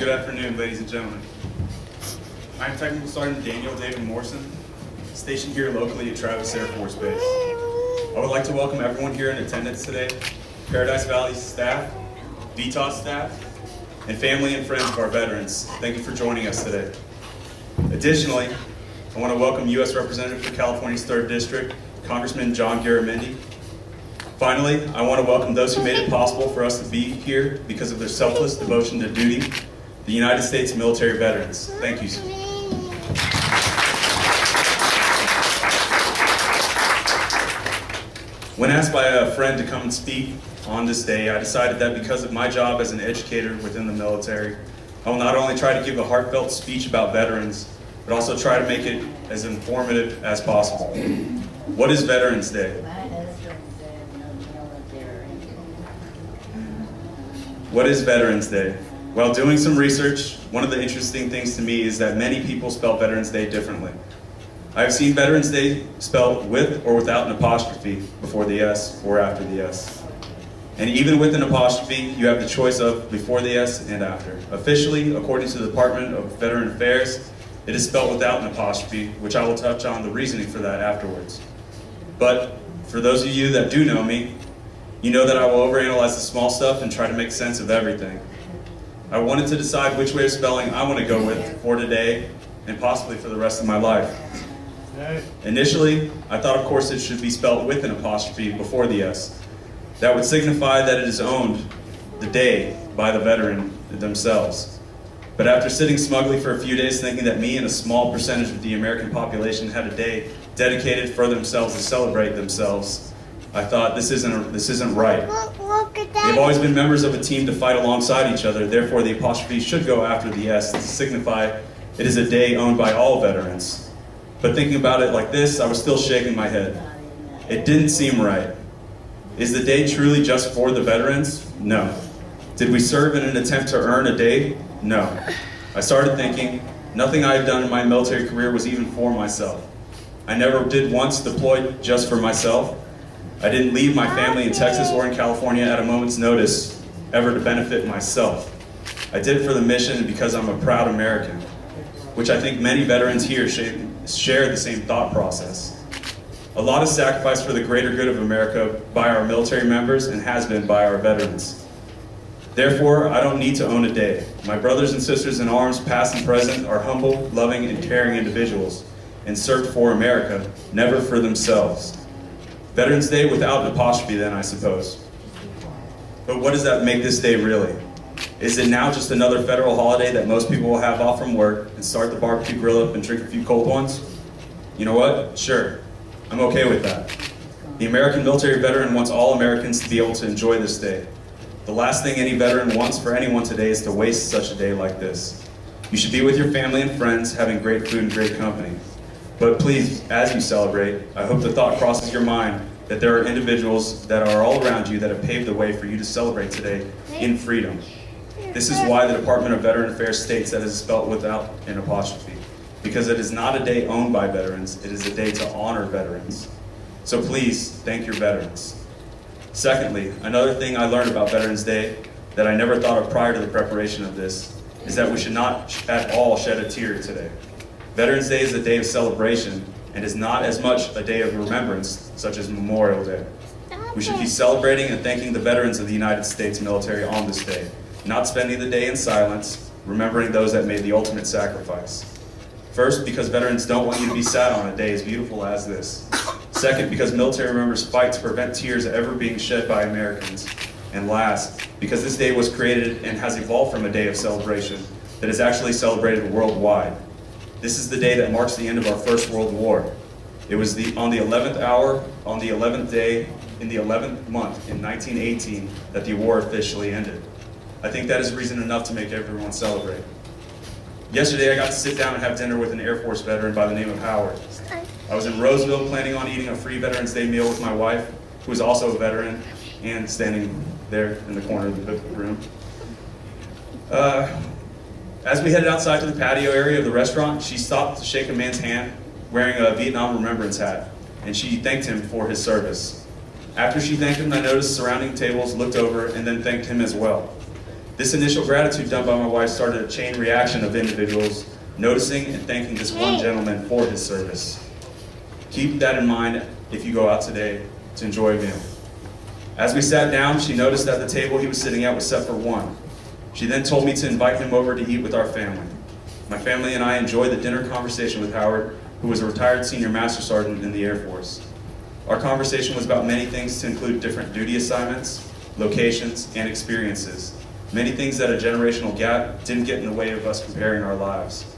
Good afternoon, ladies and gentlemen. I'm Technical Sergeant Daniel David Morrison, stationed here locally at Travis Air Force Base. I would like to welcome everyone here in attendance today, Paradise Valley staff, VTOS staff, and family and friends of our veterans. Thank you for joining us today. Additionally, I want to welcome U.S. Representative for California's 3rd District, Congressman John Garamendi. Finally, I want to welcome those who made it possible for us to be here because of their selfless devotion to duty, the United States military veterans. Thank you. When asked by a friend to come and speak on this day, I decided that because of my job as an educator within the military, I will not only try to give a heartfelt speech about veterans, but also try to make it as informative as possible. What is Veterans Day? What is Veterans Day? While doing some research, one of the interesting things to me is that many people spell Veterans Day differently. I've seen Veterans Day spelled with or without an apostrophe before the S or after the S. And even with an apostrophe, you have the choice of before the S and after. Officially, according to the Department of Veteran Affairs, it is spelled without an apostrophe, which I will touch on the reasoning for that afterwards. But for those of you that do know me, you know that I will overanalyze the small stuff and try to make sense of everything. I wanted to decide which way of spelling I want to go with for today and possibly for the rest of my life. Initially, I thought of course it should be spelled with an apostrophe before the S. That would signify that it is owned, the day, by the veteran themselves. But after sitting smugly for a few days thinking that me and a small percentage of the American population had a day dedicated for themselves to celebrate themselves, I thought this isn't right. They've always been members of a team to fight alongside each other, therefore the apostrophe should go after the S to signify it is a day owned by all veterans. But thinking about it like this, I was still shaking my head. It didn't seem right. Is the day truly just for the veterans? No. Did we serve in an attempt to earn a day? No. I started thinking, nothing I had done in my military career was even for myself. I never did once deploy just for myself. I didn't leave my family in Texas or in California at a moment's notice, ever to benefit myself. I did it for the mission and because I'm a proud American, which I think many veterans here share the same thought process. A lot is sacrificed for the greater good of America by our military members and has been by our veterans. Therefore, I don't need to own a day. My brothers and sisters in arms, past and present, are humble, loving, and caring individuals and served for America, never for themselves. Veterans Day without an apostrophe then, I suppose. But what does that make this day really? Is it now just another federal holiday that most people will have off from work and start the barbecue grill up and drink a few cold ones? You know what? Sure. I'm okay with that. The American military veteran wants all Americans to be able to enjoy this day. The last thing any veteran wants for anyone today is to waste such a day like this. You should be with your family and friends, having great food and great company. But please, as you celebrate, I hope the thought crosses your mind that there are individuals that are all around you that have paved the way for you to celebrate today in freedom. This is why the Department of Veteran Affairs states that it is spelled without an apostrophe. Because it is not a day owned by veterans, it is a day to honor veterans. So please, thank your veterans. Secondly, another thing I learned about Veterans Day that I never thought of prior to the preparation of this is that we should not at all shed a tear today. Veterans Day is a day of celebration and is not as much a day of remembrance, such as Memorial Day. We should be celebrating and thanking the veterans of the United States military on this day, not spending the day in silence, remembering those that made the ultimate sacrifice. First, because veterans don't want you to be sad on a day as beautiful as this. Second, because military members fight to prevent tears ever being shed by Americans. And last, because this day was created and has evolved from a day of celebration that is actually celebrated worldwide. This is the day that marks the end of our First World War. It was on the 11th hour, on the 11th day, in the 11th month, in 1918, that the war officially ended. I think that is reason enough to make everyone celebrate. Yesterday, I got to sit down and have dinner with an Air Force veteran by the name of Howard. I was in Roseville planning on eating a free Veterans Day meal with my wife, who is also a veteran, and standing there in the corner of the room. As we headed outside to the patio area of the restaurant, she stopped to shake a man's hand wearing a Vietnam Remembrance hat, and she thanked him for his service. After she thanked him, I noticed surrounding tables looked over and then thanked him as well. This initial gratitude done by my wife started a chain reaction of individuals noticing and thanking this one gentleman for his service. Keep that in mind if you go out today to enjoy a meal. As we sat down, she noticed that the table he was sitting at was set for one. She then told me to invite him over to eat with our family. My family and I enjoyed the dinner conversation with Howard, who was a retired senior master sergeant in the Air Force. Our conversation was about many things to include different duty assignments, locations, and experiences. Many things that a generational gap didn't get in the way of us comparing our lives.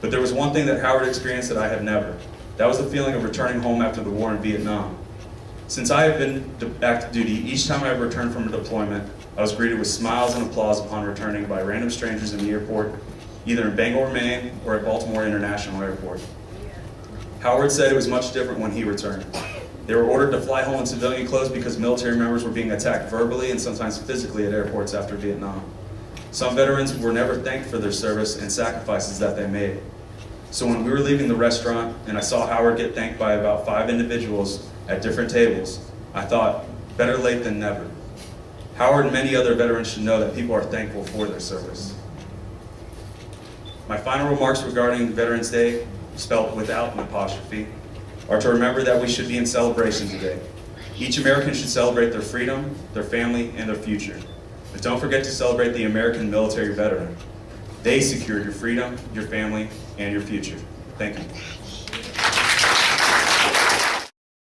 But there was one thing that Howard experienced that I had never. That was the feeling of returning home after the war in Vietnam. Since I have been active duty, each time I've returned from a deployment, I was greeted with smiles and applause upon returning by random strangers in the airport, either in Bangor, Maine, or at Baltimore International Airport. Howard said it was much different when he returned. They were ordered to fly home in civilian clothes because military members were being attacked verbally and sometimes physically at airports after Vietnam. Some veterans were never thanked for their service and sacrifices that they made. So when we were leaving the restaurant and I saw Howard get thanked by about 5 individuals at different tables, I thought, better late than never. Howard and many other veterans should know that people are thankful for their service. My final remarks regarding Veterans Day, spelled without an apostrophe, are to remember that we should be in celebration today. Each American should celebrate their freedom, their family, and their future. But don't forget to celebrate the American military veteran. They secured your freedom, your family, and your future. Thank you.